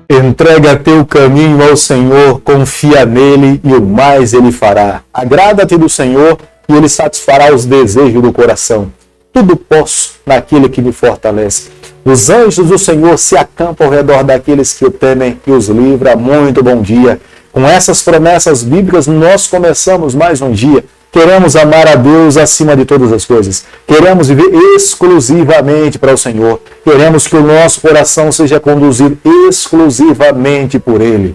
Entrega teu caminho ao Senhor, confia nele e o mais ele fará. Agrada-te do Senhor e ele satisfará os desejos do coração. Tudo posso naquele que me fortalece. Os anjos do Senhor se acampam ao redor daqueles que o temem e os livra. Muito bom dia. Com essas promessas bíblicas, nós começamos mais um dia. Queremos amar a Deus acima de todas as coisas. Queremos viver exclusivamente para o Senhor. Queremos que o nosso coração seja conduzido exclusivamente por Ele.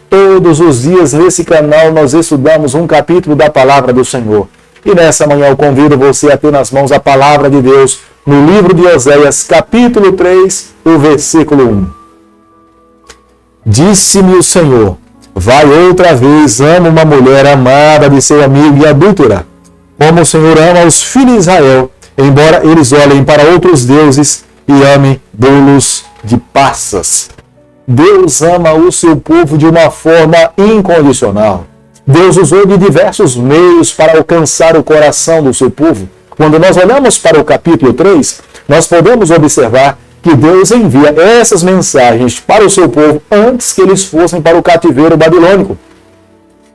Todos os dias nesse canal nós estudamos um capítulo da Palavra do Senhor. E nessa manhã eu convido você a ter nas mãos a Palavra de Deus no livro de Oséias, capítulo 3, o versículo 1. Disse-me o Senhor: vai outra vez, ama uma mulher amada de seu amigo e adúltera, como o Senhor ama os filhos de Israel, embora eles olhem para outros deuses e amem bolos de passas. Deus ama o seu povo de uma forma incondicional. Deus usou de diversos meios para alcançar o coração do seu povo. Quando nós olhamos para o capítulo 3, nós podemos observar que Deus envia essas mensagens para o seu povo antes que eles fossem para o cativeiro babilônico.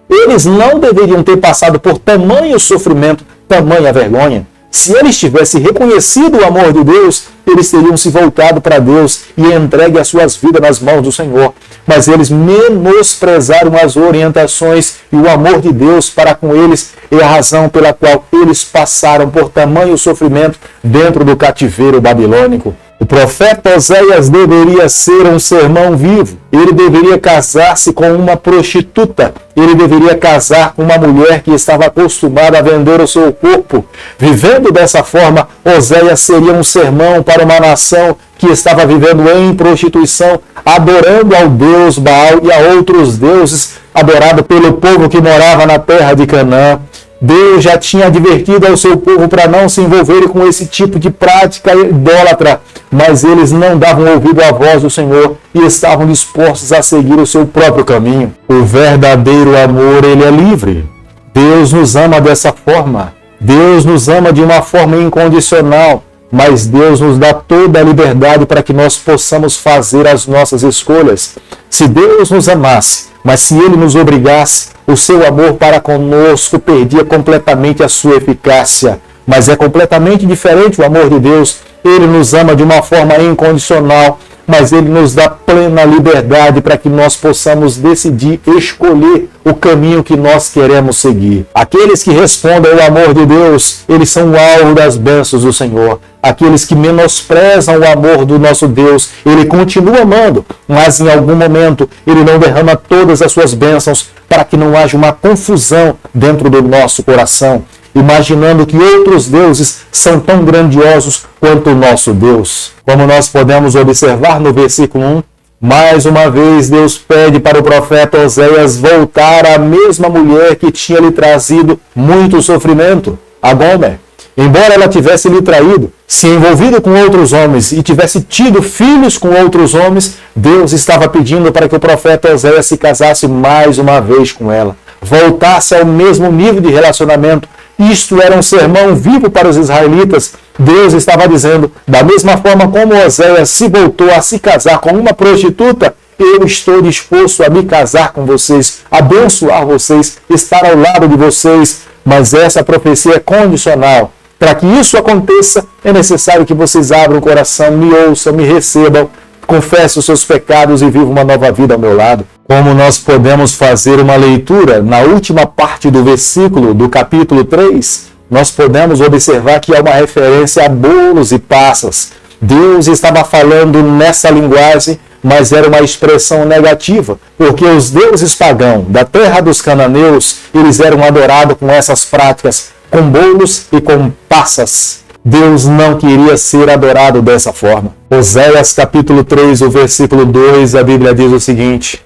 Eles não deveriam ter passado por tamanho sofrimento, tamanha vergonha. Se eles tivessem reconhecido o amor de Deus, eles teriam se voltado para Deus e entregue as suas vidas nas mãos do Senhor. Mas eles menosprezaram as orientações e o amor de Deus para com eles é a razão pela qual eles passaram por tamanho sofrimento dentro do cativeiro babilônico. O profeta Oséias deveria ser um sermão vivo. Ele deveria casar-se com uma prostituta. Ele deveria casar com uma mulher que estava acostumada a vender o seu corpo. Vivendo dessa forma, Oséias seria um sermão para uma nação que estava vivendo em prostituição, adorando ao Deus Baal e a outros deuses, adorado pelo povo que morava na terra de Canaã. Deus já tinha advertido ao seu povo para não se envolverem com esse tipo de prática idólatra, mas eles não davam ouvido à voz do Senhor e estavam dispostos a seguir o seu próprio caminho. O verdadeiro amor, ele é livre. Deus nos ama dessa forma. Deus nos ama de uma forma incondicional, mas Deus nos dá toda a liberdade para que nós possamos fazer as nossas escolhas. Se Deus nos amasse, mas se Ele nos obrigasse, o seu amor para conosco perdia completamente a sua eficácia. Mas é completamente diferente o amor de Deus. Ele nos ama de uma forma incondicional, mas Ele nos dá plena liberdade para que nós possamos decidir, escolher o caminho que nós queremos seguir. Aqueles que respondem ao amor de Deus, eles são o alvo das bênçãos do Senhor. Aqueles que menosprezam o amor do nosso Deus, Ele continua amando, mas em algum momento Ele não derrama todas as suas bênçãos para que não haja uma confusão dentro do nosso coração, imaginando que outros deuses são tão grandiosos quanto o nosso Deus. Como nós podemos observar no versículo 1, mais uma vez Deus pede para o profeta Oséias voltar à mesma mulher que tinha lhe trazido muito sofrimento, a Gomer. Embora ela tivesse lhe traído, se envolvido com outros homens e tivesse tido filhos com outros homens, Deus estava pedindo para que o profeta Oséias se casasse mais uma vez com ela, voltasse ao mesmo nível de relacionamento. Isto era um sermão vivo para os israelitas. Deus estava dizendo, da mesma forma como Oséias se voltou a se casar com uma prostituta, eu estou disposto a me casar com vocês, abençoar vocês, estar ao lado de vocês. Mas essa profecia é condicional. Para que isso aconteça, é necessário que vocês abram o coração, me ouçam, me recebam, confessem os seus pecados e vivam uma nova vida ao meu lado. Como nós podemos fazer uma leitura na última parte do versículo do capítulo 3, nós podemos observar que há uma referência a bolos e passas. Deus estava falando nessa linguagem, mas era uma expressão negativa, porque os deuses pagãos da terra dos cananeus, eles eram adorados com essas práticas, com bolos e com passas. Deus não queria ser adorado dessa forma. Oséias capítulo 3, o versículo 2, a Bíblia diz o seguinte: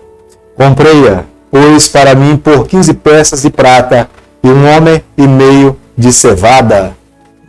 comprei-a, pois, para mim por 15 peças de prata e 1 homem e meio de cevada.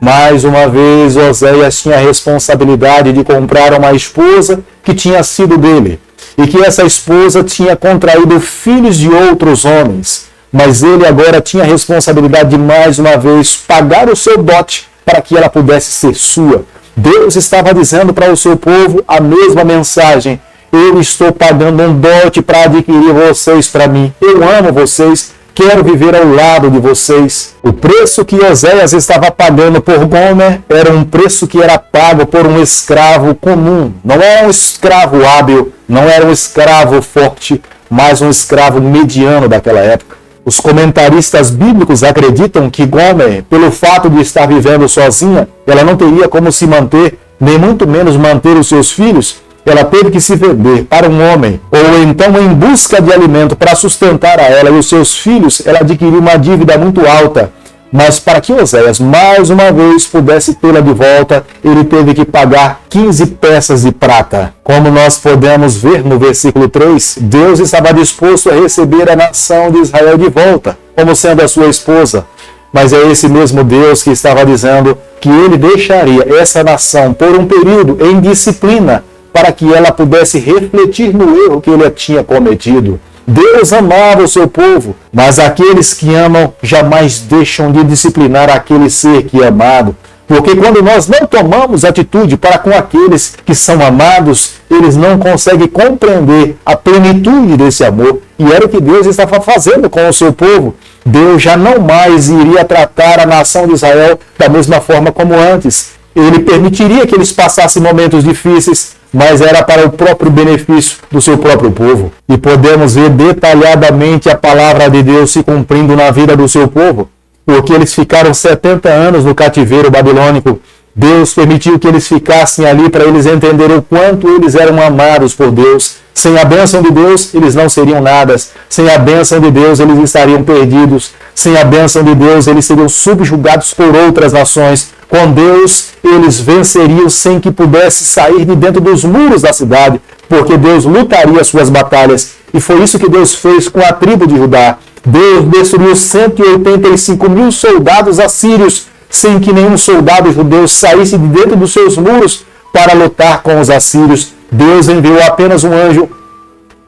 Mais uma vez, Oséias tinha a responsabilidade de comprar uma esposa que tinha sido dele, e que essa esposa tinha contraído filhos de outros homens. Mas ele agora tinha a responsabilidade de, mais uma vez, pagar o seu dote para que ela pudesse ser sua. Deus estava dizendo para o seu povo a mesma mensagem. eu estou pagando um dote para adquirir vocês para mim. Eu amo vocês, quero viver ao lado de vocês. O preço que Oséias estava pagando por Gomer era um preço que era pago por um escravo comum. Não era um escravo hábil, não era um escravo forte, mas um escravo mediano daquela época. Os comentaristas bíblicos acreditam que Gomer, pelo fato de estar vivendo sozinha, ela não teria como se manter, nem muito menos manter os seus filhos. Ela teve que se vender para um homem, ou então em busca de alimento para sustentar a ela e os seus filhos, ela adquiriu uma dívida muito alta. Mas para que Oséias, mais uma vez, pudesse tê-la de volta, ele teve que pagar 15 peças de prata. Como nós podemos ver no versículo 3, Deus estava disposto a receber a nação de Israel de volta, como sendo a sua esposa. Mas é esse mesmo Deus que estava dizendo que ele deixaria essa nação por um período em disciplina, para que ela pudesse refletir no erro que ele tinha cometido. Deus amava o seu povo, mas aqueles que amam jamais deixam de disciplinar aquele ser que é amado. Porque quando nós não tomamos atitude para com aqueles que são amados, eles não conseguem compreender a plenitude desse amor. E era o que Deus estava fazendo com o seu povo. Deus já não mais iria tratar a nação de Israel da mesma forma como antes. Ele permitiria que eles passassem momentos difíceis, mas era para o próprio benefício do seu próprio povo. E podemos ver detalhadamente a palavra de Deus se cumprindo na vida do seu povo, porque eles ficaram 70 anos no cativeiro babilônico. Deus permitiu que eles ficassem ali para eles entenderem o quanto eles eram amados por Deus. Sem a bênção de Deus, eles não seriam nada. Sem a bênção de Deus, eles estariam perdidos. Sem a bênção de Deus, eles seriam subjugados por outras nações. Com Deus, eles venceriam sem que pudesse sair de dentro dos muros da cidade, porque Deus lutaria suas batalhas. E foi isso que Deus fez com a tribo de Judá. Deus destruiu 185 mil soldados assírios, sem que nenhum soldado judeu saísse de dentro dos seus muros para lutar com os assírios. Deus enviou apenas um anjo,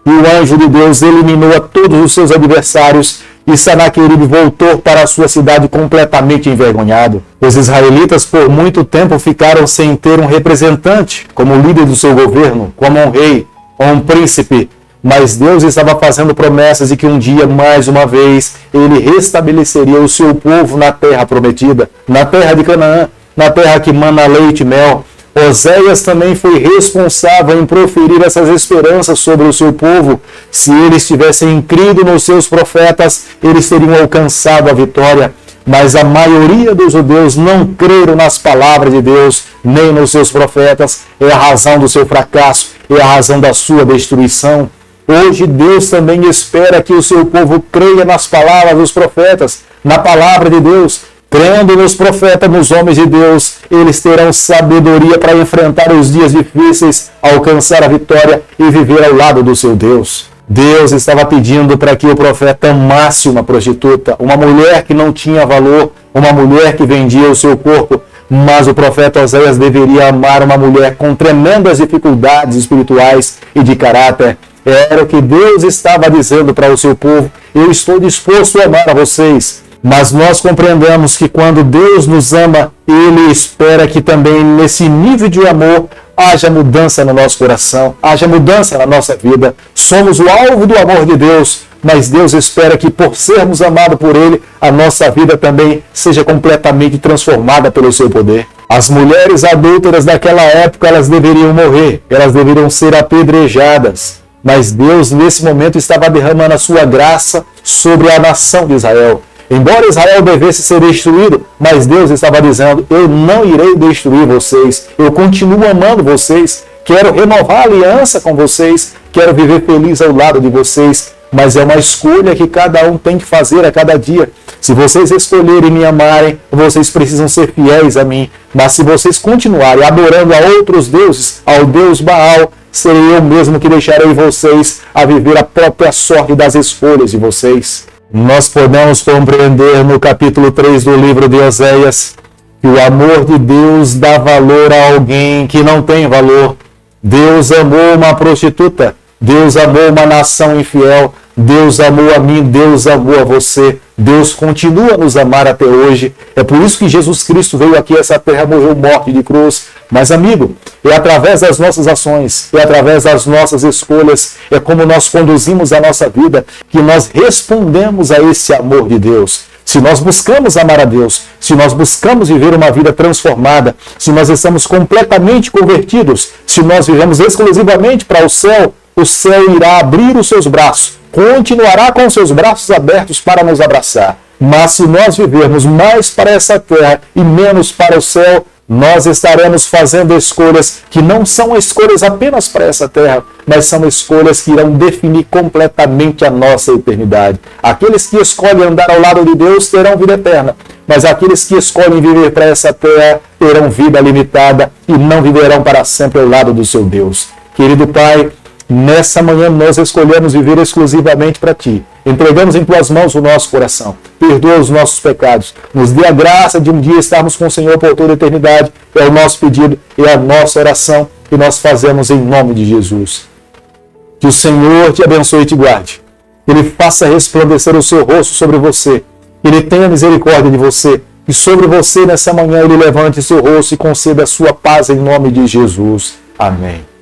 e o anjo de Deus eliminou a todos os seus adversários, e Senaqueribe voltou para a sua cidade completamente envergonhado. Os israelitas por muito tempo ficaram sem ter um representante como líder do seu governo, como um rei ou um príncipe, mas Deus estava fazendo promessas de que um dia, mais uma vez, ele restabeleceria o seu povo na terra prometida, na terra de Canaã, na terra que mana leite e mel. Oséias também foi responsável em proferir essas esperanças sobre o seu povo. Se eles tivessem crido nos seus profetas, eles teriam alcançado a vitória. Mas a maioria dos judeus não creram nas palavras de Deus, nem nos seus profetas. É a razão do seu fracasso, é a razão da sua destruição. Hoje Deus também espera que o seu povo creia nas palavras dos profetas, na palavra de Deus. Crendo nos profetas, nos homens de Deus, eles terão sabedoria para enfrentar os dias difíceis, alcançar a vitória e viver ao lado do seu Deus. Deus estava pedindo para que o profeta amasse uma prostituta, uma mulher que não tinha valor, uma mulher que vendia o seu corpo, mas o profeta Oséias deveria amar uma mulher com tremendas dificuldades espirituais e de caráter. Era o que Deus estava dizendo para o seu povo: eu estou disposto a amar a vocês. Mas nós compreendemos que quando Deus nos ama, Ele espera que também nesse nível de amor haja mudança no nosso coração, haja mudança na nossa vida. Somos o alvo do amor de Deus, mas Deus espera que por sermos amados por Ele, a nossa vida também seja completamente transformada pelo seu poder. As mulheres adúlteras daquela época, elas deveriam morrer, elas deveriam ser apedrejadas. Mas Deus, nesse momento, estava derramando a sua graça sobre a nação de Israel. Embora Israel devesse ser destruído, mas Deus estava dizendo: eu não irei destruir vocês, eu continuo amando vocês, quero renovar a aliança com vocês, quero viver feliz ao lado de vocês, mas é uma escolha que cada um tem que fazer a cada dia. Se vocês escolherem me amarem, vocês precisam ser fiéis a mim, mas se vocês continuarem adorando a outros deuses, ao Deus Baal, serei eu mesmo que deixarei vocês a viver a própria sorte das escolhas de vocês. Nós podemos compreender no capítulo 3 do livro de Oséias que o amor de Deus dá valor a alguém que não tem valor. Deus amou uma prostituta, Deus amou uma nação infiel, Deus amou a mim, Deus amou a você. Deus continua a nos amar até hoje. É por isso que Jesus Cristo veio aqui a essa terra, morreu morte de cruz. Mas amigo, É através das nossas ações, é através das nossas escolhas, é como nós conduzimos a nossa vida, que nós respondemos a esse amor de Deus. Se nós buscamos amar a Deus, se nós buscamos viver uma vida transformada, se nós estamos completamente convertidos, se nós vivemos exclusivamente para o céu irá abrir os seus braços, continuará com os seus braços abertos para nos abraçar. Mas se nós vivermos mais para essa terra e menos para o céu, nós estaremos fazendo escolhas que não são escolhas apenas para essa terra, mas são escolhas que irão definir completamente a nossa eternidade. Aqueles que escolhem andar ao lado de Deus terão vida eterna, mas aqueles que escolhem viver para essa terra terão vida limitada e não viverão para sempre ao lado do seu Deus. Querido Pai, nessa manhã nós escolhemos viver exclusivamente para Ti. Entregamos em Tuas mãos o nosso coração. Perdoa os nossos pecados. Nos dê a graça de um dia estarmos com o Senhor por toda a eternidade. É o nosso pedido, é a nossa oração que nós fazemos em nome de Jesus. Que o Senhor te abençoe e te guarde. Que Ele faça resplandecer o seu rosto sobre você. Que Ele tenha misericórdia de você. E sobre você nessa manhã Ele levante seu rosto e conceda a sua paz em nome de Jesus. Amém.